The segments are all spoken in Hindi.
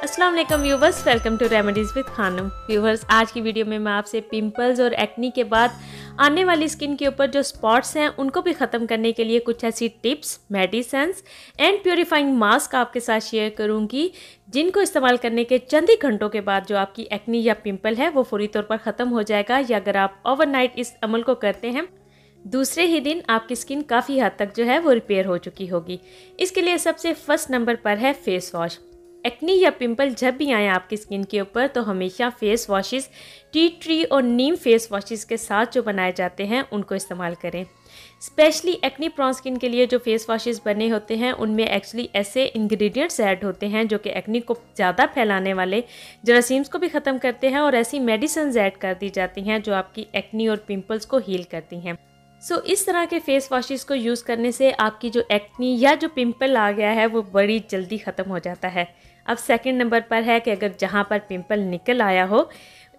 अस्सलाम वालेकुम viewers, welcome to remedies with Khanam. Viewers, आज की वीडियो में मैं आपसे पिंपल्स और एक्नी के बाद आने वाली स्किन के ऊपर जो स्पॉट्स हैं उनको भी ख़त्म करने के लिए कुछ ऐसी tips, medicines and purifying mask आपके साथ शेयर करूंगी, जिनको इस्तेमाल करने के चंद ही घंटों के बाद जो आपकी एक्नी या पिंपल है वो फौरी तौर पर ख़त्म हो जाएगा। या अगर आप ओवरनाइट इस अमल को करते हैं, दूसरे ही दिन आपकी स्किन काफ़ी हद तक जो है वो रिपेयर हो चुकी होगी। इसके लिए सबसे फर्स्ट नंबर पर है फेस वॉश। एक्नी या पिंपल जब भी आए आपकी स्किन के ऊपर तो हमेशा फेस वॉशेस टी ट्री और नीम फेस वॉशेस के साथ जो बनाए जाते हैं उनको इस्तेमाल करें। स्पेशली एक्नी प्रॉन स्किन के लिए जो फेस वॉशेस बने होते हैं उनमें एक्चुअली ऐसे इंग्रेडिएंट्स ऐड होते हैं जो कि एक्नी को ज़्यादा फैलाने वाले जरासीम्स को भी ख़त्म करते हैं, और ऐसी मेडिसिन ऐड कर दी जाती हैं जो आपकी एक्नी और पिंपल्स को हील करती हैं। इस तरह के फेस वॉशेस को यूज़ करने से आपकी जो एक्नी या जो पिंपल आ गया है वो बड़ी जल्दी ख़त्म हो जाता है। अब सेकंड नंबर पर है कि अगर जहाँ पर पिंपल निकल आया हो,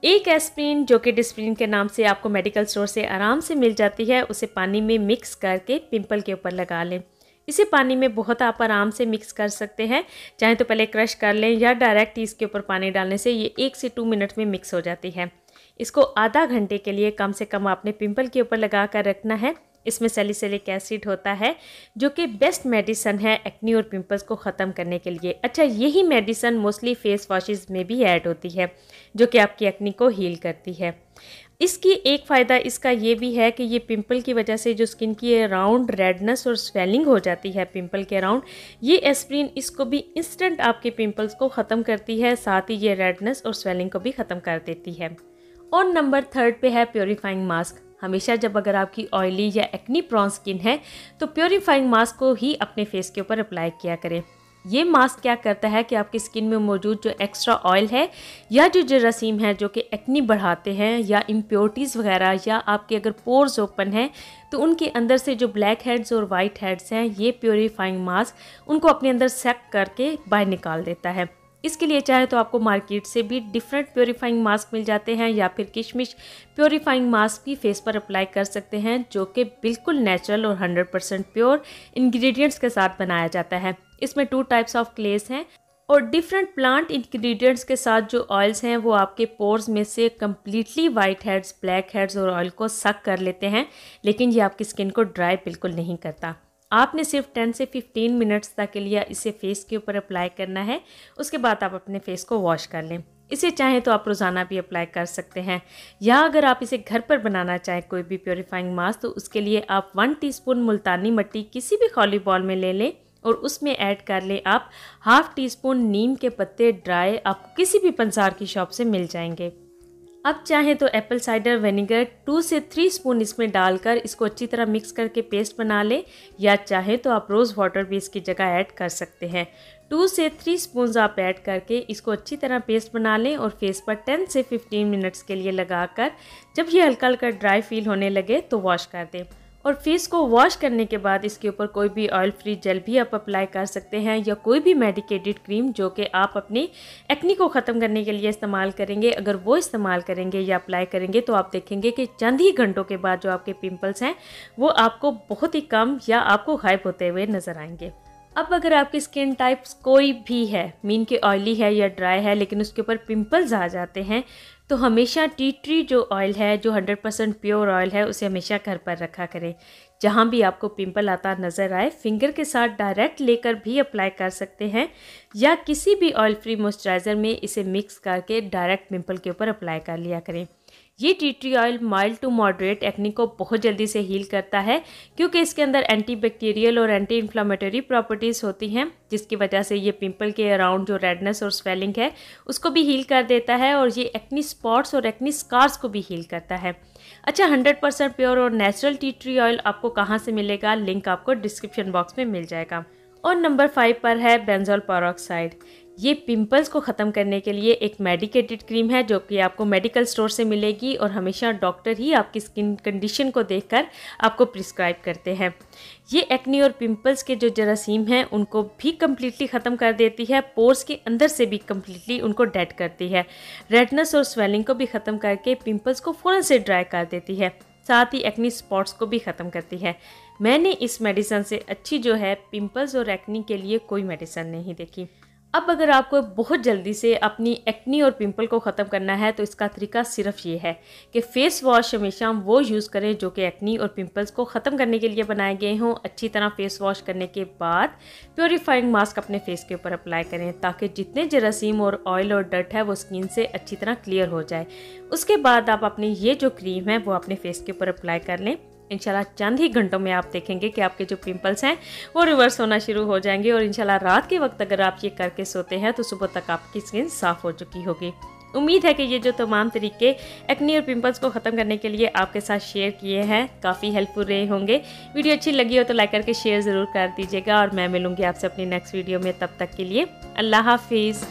एक एस्प्रिन जो कि डिस्प्रिन के नाम से आपको मेडिकल स्टोर से आराम से मिल जाती है, उसे पानी में मिक्स करके पिंपल के ऊपर लगा लें। इसे पानी में बहुत आप आराम से मिक्स कर सकते हैं, चाहे तो पहले क्रश कर लें या डायरेक्ट इसके ऊपर पानी डालने से ये 1 से 2 मिनट में मिक्स हो जाती है। इसको आधा घंटे के लिए कम से कम आपने पिंपल के ऊपर लगा कर रखना है। इसमें सैलिसिलिक एसिड होता है जो कि बेस्ट मेडिसन है एक्नी और पिंपल्स को ख़त्म करने के लिए। अच्छा, यही मेडिसन मोस्टली फेस वॉशेस में भी ऐड होती है जो कि आपकी एक्नी को हील करती है। इसकी एक फ़ायदा इसका ये भी है कि ये पिंपल की वजह से जो स्किन की अराउंड रेडनेस और स्वेलिंग हो जाती है पिंपल के अराउंड, ये एस्प्रिन इसको भी इंस्टेंट आपके पिंपल्स को ख़त्म करती है, साथ ही ये रेडनेस और स्वेलिंग को भी ख़त्म कर देती है। और नंबर 3 पे है प्योरीफाइंग मास्क। हमेशा जब अगर आपकी ऑयली या एक्नी प्रॉन स्किन है तो प्योरीफाइंग मास्क को ही अपने फेस के ऊपर अप्लाई किया करें। ये मास्क क्या करता है कि आपकी स्किन में मौजूद जो एक्स्ट्रा ऑयल है या जो जरासीम है जो कि एक्नी बढ़ाते हैं, या इम्प्योरिटीज़ वगैरह, या आपके अगर पोर्स ओपन हैं तो उनके अंदर से जो ब्लैक हेड्स और वाइट हेड्स हैं, ये प्योरीफाइंग मास्क उनको अपने अंदर सक करके बाहर निकाल देता है। इसके लिए चाहे तो आपको मार्केट से भी डिफरेंट प्योरीफाइंग मास्क मिल जाते हैं, या फिर किशमिश प्योरीफाइंग मास्क भी फेस पर अप्लाई कर सकते हैं, जो कि बिल्कुल नेचुरल और 100% प्योर इंग्रेडिएंट्स के साथ बनाया जाता है। इसमें 2 टाइप्स ऑफ क्लेस हैं और डिफरेंट प्लांट इंग्रेडिएंट्स के साथ जो ऑयल्स हैं वो आपके पोर्स में से completely white heads, black heads और ऑयल को सक कर लेते हैं, लेकिन ये आपकी स्किन को ड्राई बिल्कुल नहीं करता। आपने सिर्फ 10 से 15 मिनट्स तक के लिए इसे फेस के ऊपर अप्लाई करना है। उसके बाद आप अपने फेस को वॉश कर लें। इसे चाहें तो आप रोज़ाना भी अप्लाई कर सकते हैं, या अगर आप इसे घर पर बनाना चाहें कोई भी प्योरीफाइंग मास्क, तो उसके लिए आप 1 टीस्पून मुल्तानी मिट्टी किसी भी खाली बॉल में ले लें और उसमें ऐड कर लें आप ½ टीस्पून नीम के पत्ते ड्राई, आपको किसी भी पंसार की शॉप से मिल जाएंगे। अब चाहें तो एप्पल साइडर विनेगर 2 से 3 स्पून इसमें डालकर इसको अच्छी तरह मिक्स करके पेस्ट बना लें, या चाहें तो आप रोज़ वाटर भी इसकी जगह ऐड कर सकते हैं। 2 से 3 स्पून आप ऐड करके इसको अच्छी तरह पेस्ट बना लें और फेस पर 10 से 15 मिनट्स के लिए लगाकर जब ये हल्का हल्का ड्राई फील होने लगे तो वॉश कर दें। और फेस को वॉश करने के बाद इसके ऊपर कोई भी ऑयल फ्री जेल भी आप अप्लाई कर सकते हैं, या कोई भी मेडिकेटेड क्रीम जो कि आप अपनी एक्नी को ख़त्म करने के लिए इस्तेमाल करेंगे। अगर वो इस्तेमाल करेंगे या अप्लाई करेंगे तो आप देखेंगे कि चंद ही घंटों के बाद जो आपके पिंपल्स हैं वो आपको बहुत ही कम या आपको गायब होते हुए नज़र आएंगे। अब अगर आपकी स्किन टाइप्स कोई भी है, मीन के ऑयली है या ड्राई है, लेकिन उसके ऊपर पिंपल्स आ जाते हैं, तो हमेशा टी ट्री जो ऑयल है, जो 100% प्योर ऑयल है, उसे हमेशा घर पर रखा करें। जहाँ भी आपको पिंपल आता नज़र आए, फिंगर के साथ डायरेक्ट लेकर भी अप्लाई कर सकते हैं, या किसी भी ऑयल फ्री मॉइस्चराइज़र में इसे मिक्स करके डायरेक्ट पिंपल के ऊपर अप्लाई कर लिया करें। ये tea tree oil mild to moderate acne को बहुत जल्दी से हील करता है, क्योंकि इसके अंदर एंटीबैक्टीरियल और एंटी इन्फ्लामेटरी प्रॉपर्टीज़ होती हैं, जिसकी वजह से ये पिंपल के अराउंड जो रेडनेस और स्वेलिंग है उसको भी हील कर देता है, और ये एक्नी स्पॉट्स और एक्नी स्कार्स को भी हील करता है। अच्छा, 100% प्योर और नेचुरल टी ट्री ऑयल आपको कहाँ से मिलेगा, लिंक आपको डिस्क्रिप्शन बॉक्स में मिल जाएगा। और नंबर 5 पर है बेंजोल पेरोक्साइड। ये पिंपल्स को ख़त्म करने के लिए एक मेडिकेटेड क्रीम है जो कि आपको मेडिकल स्टोर से मिलेगी, और हमेशा डॉक्टर ही आपकी स्किन कंडीशन को देखकर आपको प्रिस्क्राइब करते हैं। ये एक्नी और पिंपल्स के जो जरासीम हैं उनको भी कम्प्लीटली ख़त्म कर देती है, पोर्स के अंदर से भी कम्प्लीटली उनको डेड करती है, रेडनेस और स्वेलिंग को भी ख़त्म करके पिंपल्स को फ़ौरन से ड्राई कर देती है, साथ ही एक्नी स्पॉट्स को भी ख़त्म करती है। मैंने इस मेडिसिन से अच्छी जो है पिंपल्स और एक्नी के लिए कोई मेडिसिन नहीं देखी। अब अगर आपको बहुत जल्दी से अपनी एक्नी और पिंपल को ख़त्म करना है तो इसका तरीका सिर्फ ये है कि फ़ेस वॉश हमेशा वो यूज़ करें जो कि एक्नी और पिंपल्स को ख़त्म करने के लिए बनाए गए हों। अच्छी तरह फेस वॉश करने के बाद प्योरीफाइंग मास्क अपने फेस के ऊपर अप्लाई करें ताकि जितने जरासीम और ऑयल और डर्ट है वो स्किन से अच्छी तरह क्लियर हो जाए। उसके बाद आप अपनी ये जो क्रीम है वो अपने फेस के ऊपर अप्लाई कर लें। इंशाल्लाह चंद ही घंटों में आप देखेंगे कि आपके जो पिंपल्स हैं वो रिवर्स होना शुरू हो जाएंगे और इंशाल्लाह रात के वक्त अगर आप ये करके सोते हैं तो सुबह तक आपकी स्किन साफ़ हो चुकी होगी। उम्मीद है कि ये जो तमाम तरीके एक्नी और पिंपल्स को ख़त्म करने के लिए आपके साथ शेयर किए हैं काफ़ी हेल्पफुल रहे होंगे। वीडियो अच्छी लगी हो तो लाइक करके शेयर ज़रूर कर दीजिएगा और मैं मिलूँगी आपसे अपनी नेक्स्ट वीडियो में। तब तक के लिए अल्लाह हाफिज़।